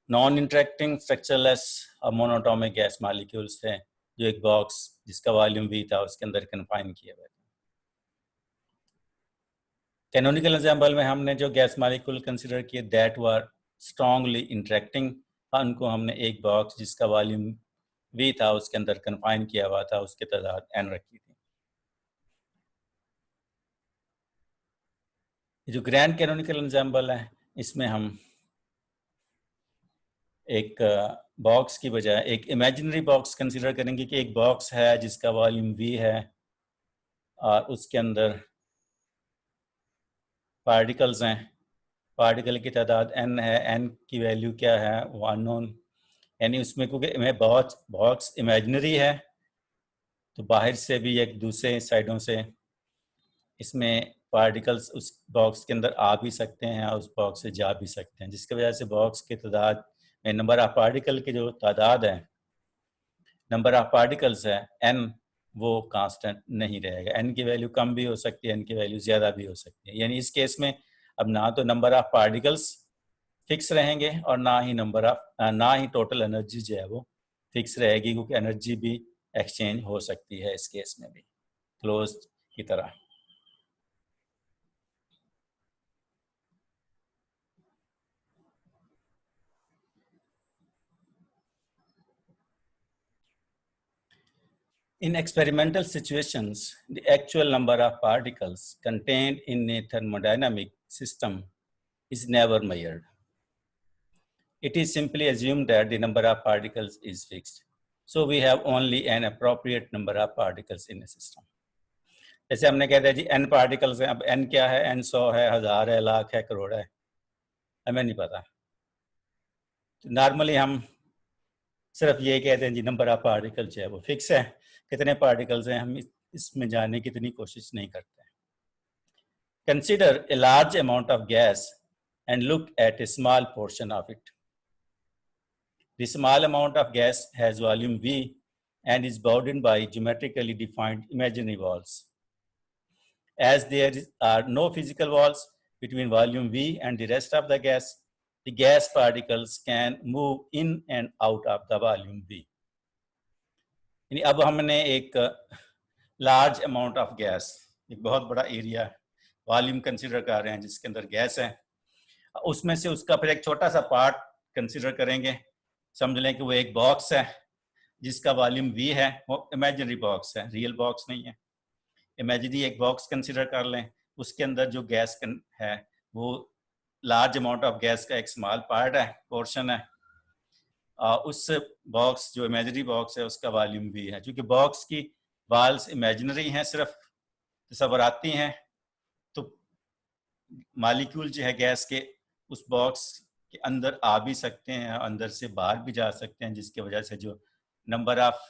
Non interacting structureless और monoatomic gas molecules थे जो एक बॉक्स जिसका वॉल्यूम V था उसके अंदर कन्फाइन किए हुए थे। कैनोनिकल एग्जाम्पल में हमने जो गैस मॉलिक्यूल कंसिडर किए दैट वर स्ट्रांगली इंटरेक्टिंग, उनको हमने एक बॉक्स जिसका वॉल्यूम V था उसके अंदर कन्फाइन किया हुआ था, उसकी तादाद n रखी थी। जो ग्रैंड कैनोनिकल एग्जाम्पल है इसमें हम एक बॉक्स की बजाय एक इमेजिनरी बॉक्स कंसीडर करेंगे कि एक बॉक्स है जिसका वॉल्यूम V है और उसके अंदर पार्टिकल्स हैं, पार्टिकल की तादाद n है, n की वैल्यू क्या है वो अननोन, यानी उसमें क्योंकि बॉक्स इमेजिनरी है तो बाहर से भी एक दूसरे साइडों से इसमें पार्टिकल्स उस बॉक्स के अंदर आ भी सकते हैं और उस बॉक्स से जा भी सकते हैं, जिसकी वजह से बॉक्स की तादाद में नंबर ऑफ पार्टिकल की जो तादाद है, नंबर ऑफ पार्टिकल्स है n, वो कांस्टेंट नहीं रहेगा। n की वैल्यू कम भी हो सकती है, n की वैल्यू ज़्यादा भी हो सकती है। यानी इस केस में अब ना तो नंबर ऑफ पार्टिकल्स फिक्स रहेंगे और ना ही टोटल एनर्जी जो है वो फिक्स रहेगी, क्योंकि एनर्जी भी एक्सचेंज हो सकती है इस केस में भी क्लोज्ड की तरह। In experimental situations, the actual number of particles contained in a thermodynamic system is never measured. It is simply assumed that the number of particles is fixed. So we have only an appropriate number of particles in a system. जैसे हमने कह दिया जी n particles हैं, अब n क्या है, n 100 है, 1000 है, लाख है, करोड़ है, हमें नहीं पता। तो नॉर्मली हम सिर्फ ये कहते हैं जी नंबर ऑफ पार्टिकल जो है वो फिक्स है, कितने पार्टिकल्स हैं हम इसमें जानने की इतनी कोशिश नहीं करते। Consider a large amount of gas and look at a small portion of it. The small amount of gas has volume V and is bounded by geometrically defined imaginary walls. As there are no physical walls between volume V and the rest of the gas particles can move in and out of the volume V. यानी अब हमने एक large amount of gas, एक बहुत बड़ा area volume consider कर रहे हैं जिसके अंदर गैस है, उसमें से उसका फिर एक छोटा सा पार्ट कंसीडर करेंगे। समझ लें कि वो एक बॉक्स है जिसका वॉल्यूम V है, वो इमेजिनरी बॉक्स है, रियल बॉक्स नहीं है। इमेजिनरी एक बॉक्स कंसीडर कर लें, उसके अंदर जो गैस है वो लार्ज अमाउंट ऑफ गैस का एक स्मॉल पार्ट है, पोर्शन है। उस बॉक्स जो इमेजिनरी बॉक्स है उसका वॉल्यूम V है। क्योंकि बॉक्स की वॉल्स इमेजिनरी हैं, सिर्फ तस्वराती हैं, तो मॉलिक्यूल जो है गैस के उस बॉक्स के अंदर आ भी सकते हैं, अंदर से बाहर भी जा सकते हैं, जिसकी वजह से जो नंबर ऑफ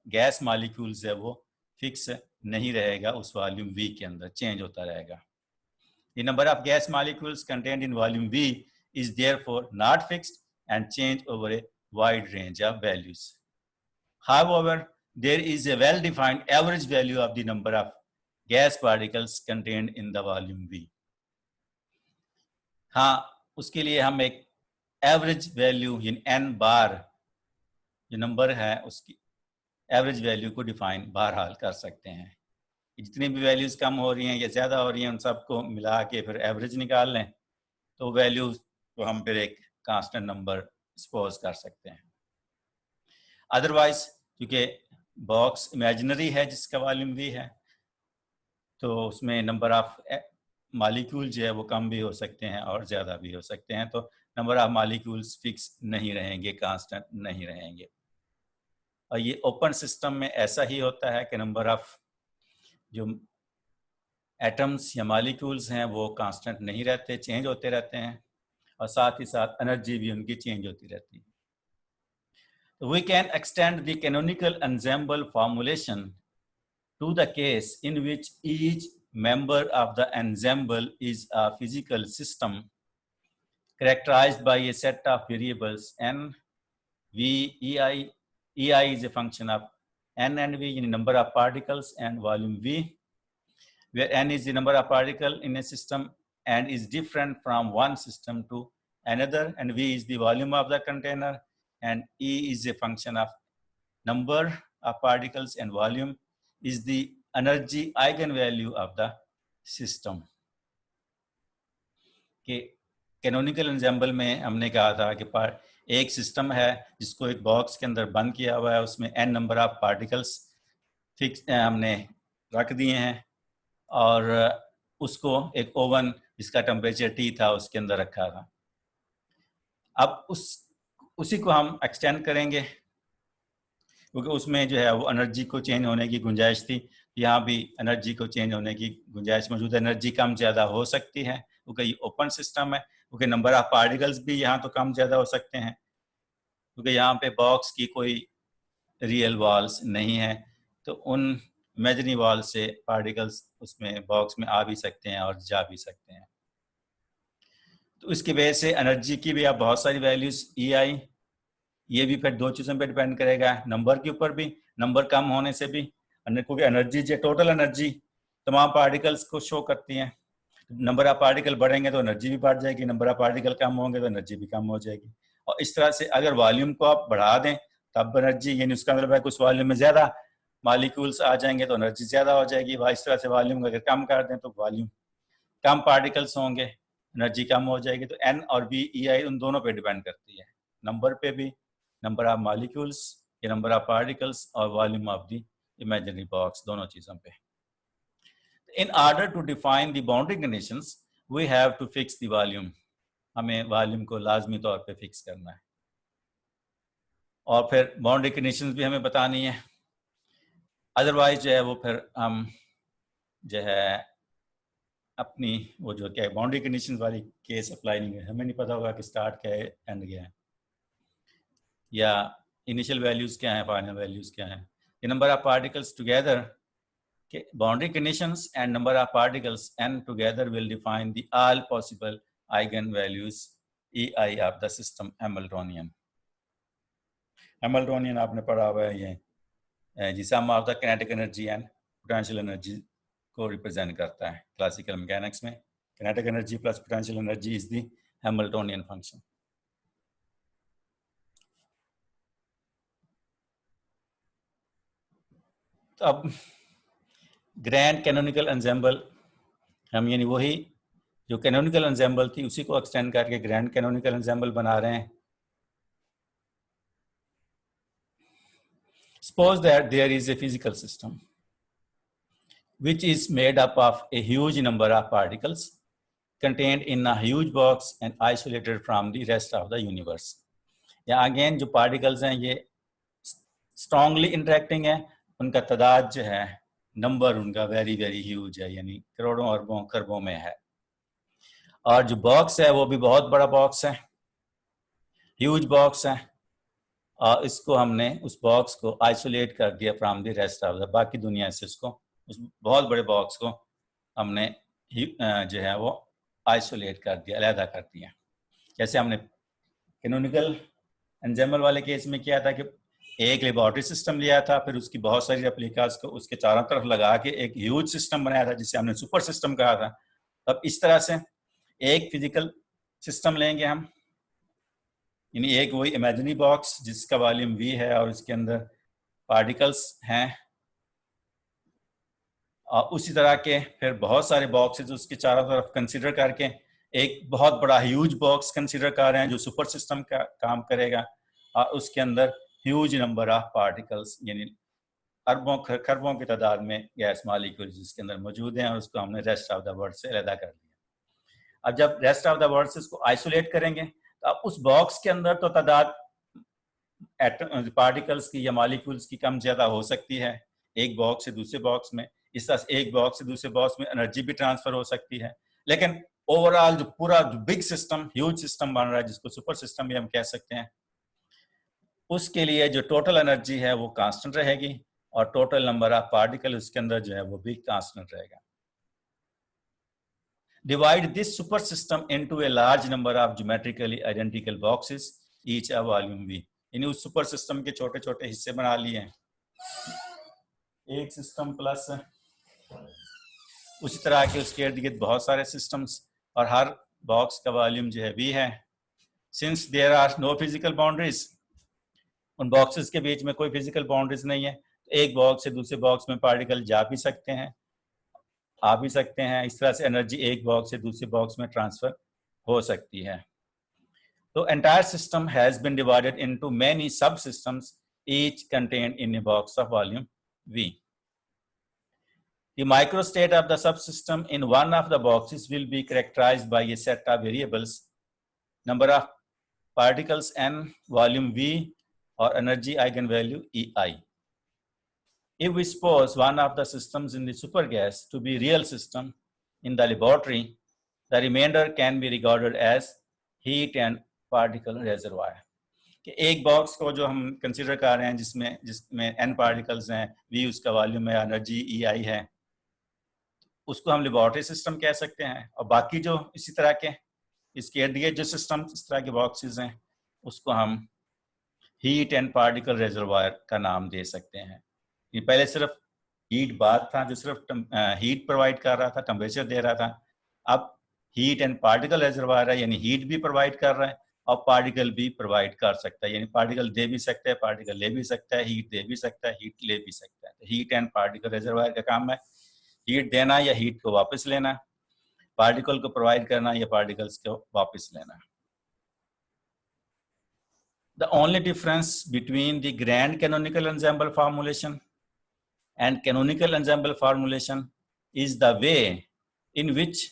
गैस मॉलिक्यूल्स है वो फिक्स नहीं रहेगा, उस वॉल्यूम V के अंदर चेंज होता रहेगा। The number of gas molecules contained in volume V is therefore not fixed and change over a wide range of values. However, there is a well-defined average value of the number of gas particles contained in the volume V. हाँ, उसके लिए हम एक average value यानी n बार जो number है उसकी average value को डिफाइन बहरहाल कर सकते हैं। जितनी भी वैल्यूज कम हो रही हैं या ज़्यादा हो रही हैं उन सबको मिला के फिर एवरेज निकाल लें तो वैल्यूज को हम फिर एक कांस्टेंट नंबर सपोज कर सकते हैं। अदरवाइज क्योंकि बॉक्स इमेजिनरी है जिसका वॉल्यूम V है तो उसमें नंबर ऑफ मॉलिक्यूल जो है वो कम भी हो सकते हैं और ज़्यादा भी हो सकते हैं, तो नंबर ऑफ मॉलिक्यूल्स फिक्स नहीं रहेंगे, कांस्टेंट नहीं रहेंगे। और ये ओपन सिस्टम में ऐसा ही होता है कि नंबर ऑफ जो एटम्स या मॉलिक्यूल्स हैं वो कांस्टेंट नहीं रहते, चेंज होते रहते हैं, और साथ ही साथ एनर्जी भी उनकी चेंज होती रहती है। We can extend the canonical ensemble formulation to the case in which each member of the ensemble is a physical system characterized by a set of variables n, v, ei. Ei is a function of n and v in number of particles and volume V, where n is the number of particles in a system and is different from one system to another, and V is the volume of the container, and E is a function of number of particles, and volume is the energy eigenvalue of the system. कि canonical ensemble में हमने कहा था कि एक system है जिसको एक बॉक्स के अंदर बंद किया हुआ है, उसमें n number of particles fix हमने रख दिए हैं, और उसको एक ओवन जिसका टेम्परेचर T था उसके अंदर रखा था. अब उसी को हम एक्सटेंड करेंगे क्योंकि उसमें जो है वो एनर्जी को चेंज होने की गुंजाइश थी. यहाँ भी एनर्जी को चेंज होने की गुंजाइश मौजूद है. एनर्जी कम ज़्यादा हो सकती है क्योंकि ये ओपन सिस्टम है, क्योंकि नंबर ऑफ पार्टिकल्स भी यहाँ तो कम ज़्यादा हो सकते हैं क्योंकि यहाँ पे बॉक्स की कोई रियल वॉल्स नहीं है, तो उन इमेजिनरी वॉल से पार्टिकल्स उसमें बॉक्स में आ भी सकते हैं और जा भी सकते हैं. तो इसकी वजह से एनर्जी की भी आप बहुत सारी वैल्यूज ई आई, ये भी फिर दो चीज़ों पे डिपेंड करेगा, नंबर के ऊपर भी, नंबर कम होने से भी, क्योंकि एनर्जी जो टोटल एनर्जी तमाम पार्टिकल्स को शो करती हैं. नंबर ऑफ पार्टिकल बढ़ेंगे तो एनर्जी भी बढ़ जाएगी, नंबर ऑफ पार्टिकल कम होंगे तो एनर्जी भी कम हो जाएगी. और इस तरह से अगर वॉल्यूम को आप बढ़ा दें तब एनर्जी, यानी उसका मतलब है कुछ वॉल्यूम में ज़्यादा मॉलिक्यूल्स आ जाएंगे तो एनर्जी ज़्यादा हो जाएगी. इस तरह से वॉल्यूम अगर कम कर दें तो वॉल्यूम कम पार्टिकल्स होंगे, एनर्जी कम हो जाएगी. तो एन और बी ई आई उन दोनों पे डिपेंड करती है, नंबर पे भी, नंबर ऑफ मॉलिक्यूल्स या नंबर ऑफ पार्टिकल्स, और volume of the imaginary box, दोनों चीज़ों पे. In order to define the boundary conditions, we have to fix the volume. हमें वॉल्यूम को लाजमी तौर पे फिक्स करना है और फिर बाउंड्री कंडीशंस भी हमें बतानी है. अदरवाइज जो है वो फिर हम जो है अपनी वो जो क्या है बाउंड्री कंडीशंस वाली केस अप्लाई नहीं है, हमें नहीं पता होगा कि स्टार्ट क्या है एंड क्या है, या इनिशियल वैल्यूज क्या है, फाइनल वैल्यूज क्या है. ये number of particles together, boundary conditions and number of particles n together will define the all possible eigenvalues ei of the system Hamiltonian. Hamiltonian आपने पढ़ा हुआ है, ये जी sum of the kinetic energy and potential energy को represent करता है. Classical mechanics में kinetic energy plus potential energy is the Hamiltonian function. तो अब ग्रैंड कैनोनिकल एंसेंबल, हम यानी वही जो कैनोनिकल एंसेंबल थी उसी को एक्सटेंड करके ग्रैंड कैनोनिकल एंसेंबल बना रहे हैं. Suppose that there is a physical system which is made up of a huge number of particles contained in a huge box and isolated from the rest of the universe. या again जो particles हैं ये strongly interacting है, उनका तादाद जो है number उनका वेरी वेरी ह्यूज है, यानी करोड़ों अरबों खरबों में है. और जो बॉक्स है वो भी बहुत बड़ा बॉक्स है, ह्यूज बॉक्स है, और इसको हमने उस बॉक्स को आइसोलेट कर दिया from the rest of the, बाकी दुनिया से उसको, उस बहुत बड़े बॉक्स को हमने जो है वो आइसोलेट कर दिया, अलहदा कर दिया. जैसे हमने कैनोनिकल एंसेंबल वाले केस में किया था कि एक लेबोरेटरी सिस्टम लिया था, फिर उसकी बहुत सारी रेप्लिकास को उसके चारों तरफ लगा के एक ह्यूज सिस्टम बनाया था जिसे हमने सुपर सिस्टम कहा था. अब इस तरह से एक फिजिकल सिस्टम लेंगे हम, यानी एक वही इमेजिनरी बॉक्स जिसका वॉल्यूम V है और इसके अंदर पार्टिकल्स हैं, और उसी तरह के फिर बहुत सारे बॉक्सेस उसके चारों तरफ कंसीडर करके एक बहुत बड़ा ह्यूज बॉक्स कंसीडर कर रहे हैं जो सुपर सिस्टम का काम करेगा, और उसके अंदर ह्यूज नंबर ऑफ पार्टिकल्स यानी अरबों खरबों की तादाद में गैस मॉलिक्यूल्स जिसके अंदर मौजूद हैं, और उसको हमने रेस्ट ऑफ द वर्ल्ड से अलग कर दिया. अब जब रेस्ट ऑफ द वर्ल्ड से उसको आइसोलेट करेंगे तो अब उस बॉक्स के अंदर तो तादाद पार्टिकल्स की या मॉलिक्यूल्स की कम ज़्यादा हो सकती है एक बॉक्स से दूसरे बॉक्स में. इस तरह से एक बॉक्स से दूसरे बॉक्स में एनर्जी भी ट्रांसफर हो सकती है, लेकिन ओवरऑल जो पूरा जो बिग सिस्टम ह्यूज सिस्टम बन रहा है जिसको सुपर सिस्टम भी हम कह सकते हैं, उसके लिए जो टोटल एनर्जी है वो कांस्टेंट रहेगी और टोटल नंबर ऑफ पार्टिकल उसके अंदर जो है वो भी कांस्टेंट रहेगा. Divide this super system into a large number of geometrically identical boxes, each a volume V. यानी उस सुपर सिस्टम के छोटे छोटे हिस्से बना लिए हैं, एक सिस्टम प्लस उसी तरह के उसके इर्द गिर्द बहुत सारे सिस्टम्स, और हर बॉक्स का वॉल्यूम जो है V है, since there are no physical boundaries, उन बॉक्सेस के बीच में कोई फिजिकल बाउंड्रीज नहीं है, तो एक बॉक्स से दूसरे बॉक्स में पार्टिकल जा भी सकते हैं, आ भी सकते हैं। इस तरह से एनर्जी एक बॉक्स से दूसरे बॉक्स में ट्रांसफर हो सकती है। तो entire system has been divided into many subsystems, each contained in a box of volume V. The microstate of the subsystem in one of the boxes will be characterized by a set of variables, number of particles n, volume V, or energy eigenvalue EI. If we suppose one of the systems in the supergas to be real system in the laboratory, the remainder can be regarded as heat and particle reservoir, कि एक box को जो हम consider कर रहे हैं जिसमें n particles हैं, v उसका वॉल्यूम है, एनर्जी EI है, उसको हम लेबोरेटरी सिस्टम कह सकते हैं। और बाकी जो इसी तरह के इसके इर्द गिर्द जो सिस्टम इस तरह के बॉक्सेस हैं उसको हम हीट एंड पार्टिकल रिजर्वायर का नाम दे सकते हैं। ये पहले सिर्फ हीट बात था जो सिर्फ हीट प्रोवाइड कर रहा था, टेम्परेचर दे रहा था। अब हीट एंड पार्टिकल रिजर्वायर है, यानी हीट भी प्रोवाइड कर रहा है और पार्टिकल भी प्रोवाइड कर सकता है, यानी पार्टिकल दे भी सकता है, पार्टिकल ले भी सकता है, हीट दे भी सकता है, हीट ले भी सकता है। तो हीट एंड पार्टिकल रिजर्वायर का काम है हीट देना या हीट को वापस लेना, पार्टिकल को प्रोवाइड करना या पार्टिकल्स को वापस लेना। The only difference between the grand canonical ensemble formulation and canonical ensemble formulation is the way in which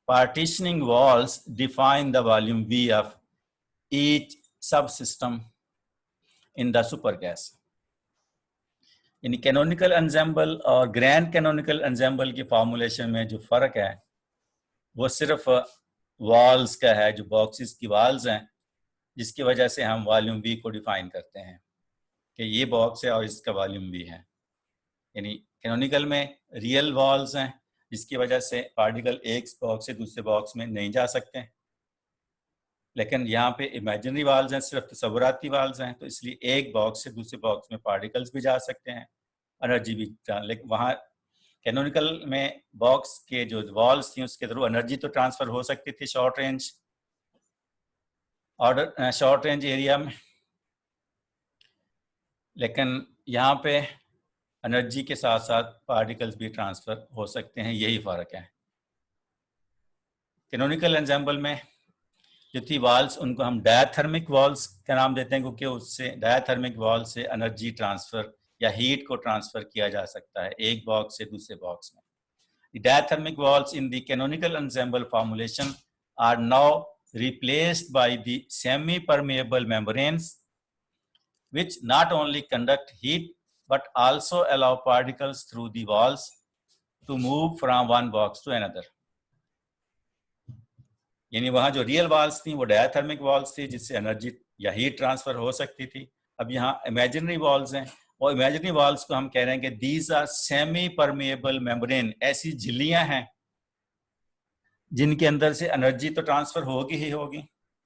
partitioning walls define the volume V of each subsystem in the supergas. यानी canonical ensemble और grand canonical ensemble की formulation में जो फर्क है वो सिर्फ walls का है, जो बॉक्सेस की वॉल्स हैं जिसकी वजह से हम वॉल्यूम V को डिफाइन करते हैं कि ये बॉक्स है और इसका वॉल्यूम V है। यानी कैनोनिकल में रियल वॉल्स हैं जिसकी वजह से पार्टिकल एक बॉक्स से दूसरे बॉक्स में नहीं जा सकते, लेकिन यहाँ पे इमेजिनरी वाल्स हैं, सिर्फ तस्वुराती वाल्स हैं, तो इसलिए एक बॉक्स से दूसरे बॉक्स में पार्टिकल्स भी जा सकते हैं, एनर्जी भी लेकिन वहाँ कैनोनिकल में बॉक्स के जो वॉल्स थी उसके थ्रू एनर्जी तो ट्रांसफर हो सकती थी शॉर्ट रेंज एरिया में, लेकिन यहाँ पे एनर्जी के साथ साथ पार्टिकल्स भी ट्रांसफर हो सकते हैं। यही फ़र्क है। कैनोनिकल एंसेंबल में जो थी वॉल्स उनको हम डायथर्मिक वॉल्स का नाम देते हैं क्योंकि उससे डायथर्मिक वॉल से एनर्जी ट्रांसफर या हीट को ट्रांसफर किया जा सकता है एक बॉक्स से दूसरे बॉक्स में। The diathermic walls in the canonical ensemble formulation are now replaced by the semi-permeable membranes, which not only conduct heat but also allow particles through the walls to move from one box to another. यानी वहाँ जो real walls थी वो diathermic walls थी जिससे energy या heat transfer हो सकती थी। अब यहाँ इमेजिनरी वॉल्स हैं और इमेजिनरी वॉल्स को हम कह रहे हैं कि these are semi permeable membrane, ऐसी झिल्लियां हैं जिनके अंदर से एनर्जी तो ट्रांसफर होगी ही होगी,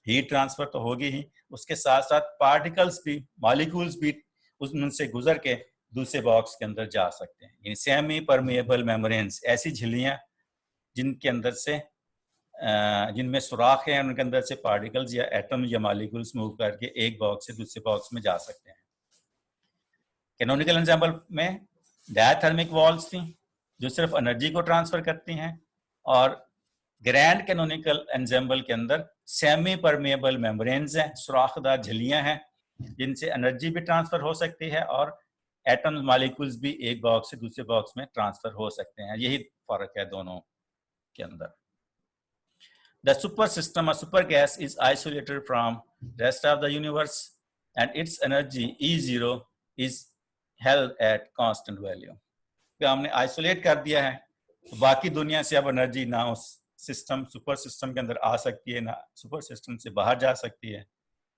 हीट ट्रांसफर तो होगी ही, उसके साथ साथ पार्टिकल्स भी, मॉलिक्यूल्स भी उनसे गुजर के दूसरे बॉक्स के अंदर जा सकते हैं। यानी सेमी परमेएबल मेम्ब्रेन्स, ऐसी झिल्लियां जिनके अंदर से जिनमें सुराख है, उनके अंदर से पार्टिकल्स या एटम या मॉलिक्यूल्स मूव करके एक बॉक्स से दूसरे बॉक्स में जा सकते हैं। कैनोनिकल एंसेंबल में डायथर्मिक वॉल्स थी जो सिर्फ एनर्जी को ट्रांसफर करती हैं और ग्रैंड कैनोनिकल एंसेंबल के अंदर सेमी परमेएबल मेम्ब्रेन्स हैं, सुराखदार झिल्लियां हैं जिनसे एनर्जी भी ट्रांसफर हो सकती है और एटम्स मॉलिक्यूल्स भी एक बॉक्स से दूसरे बॉक्स में ट्रांसफर हो सकते हैं। यही फर्क है दोनों के अंदर। The super system or super gas is isolated from rest of the universe and its energy E0 is held at constant value. तो हमने आइसोलेट कर दिया है तो बाकी दुनिया से अब एनर्जी ना उस सिस्टम सुपर सिस्टम के अंदर आ सकती है ना सुपर सिस्टम से बाहर जा सकती है,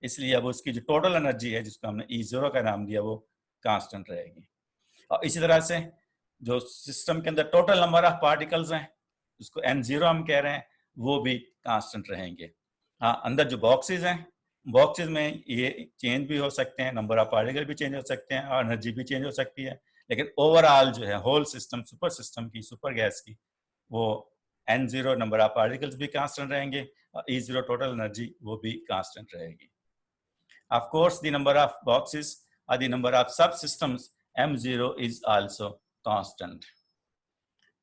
इसलिए अब उसकी जो टोटल एनर्जी है जिसको हमने E0 का नाम दिया वो कांस्टेंट रहेगी। और इसी तरह से जो सिस्टम के अंदर टोटल नंबर ऑफ पार्टिकल्स हैं जिसको N0 हम कह रहे हैं वो भी कांस्टेंट रहेंगे। हाँ, अंदर जो बॉक्सेस हैं बॉक्सेस में ये चेंज भी हो सकते हैं, नंबर ऑफ पार्टिकल भी चेंज हो सकते हैं और एनर्जी भी चेंज हो सकती है, लेकिन ओवरऑल जो है होल सिस्टम सुपर सिस्टम की सुपर गैस की वो N0 नंबर ऑफ पार्टिकल्स भी कांस्टेंट रहेंगे E0 total energy वो भी constant रहेगी. Of course, the number of boxes or the number of subsystems M0 is also constant.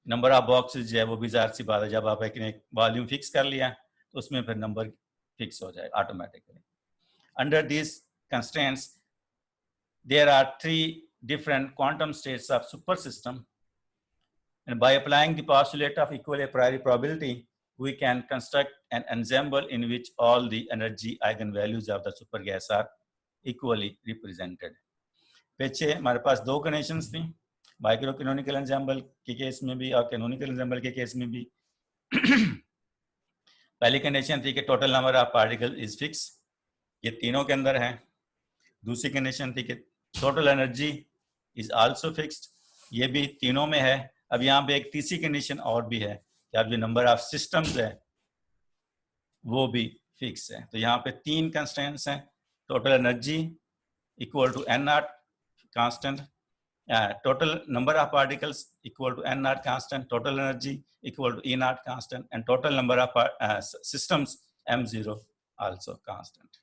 Number of boxes जो है वो भी ज़ाहिर सी बात है, जब आप एक वॉल्यूम फिक्स कर लिया तो उसमें फिर नंबर फिक्स हो जाए automatically. Under this constraints there are 3 different quantum states of super system, and by applying the postulate of equal a priori probability we can construct an ensemble in which all the energy eigenvalues of the super gas are equally represented. पीछे हमारे पास 2 conditions थी, micro canonical ensemble के case में भी और canonical ensemble के case में भी. पहली कंडीशन थी कि total number of particle is fix, ये तीनों के अंदर है. दूसरी कंडीशन थी कि total energy is also fixed, ये भी तीनों में है. अब यहाँ पे एक तीसरी कंडीशन और भी है कि अब जो नंबर ऑफ सिस्टम्स है वो भी फिक्स है. तो यहाँ पे 3 कंस्ट्रेंट्स हैं. Total energy equal to n not constant, total number of particles equal to n naught constant, total energy equal to E naught constant, and total number of systems M0 also constant.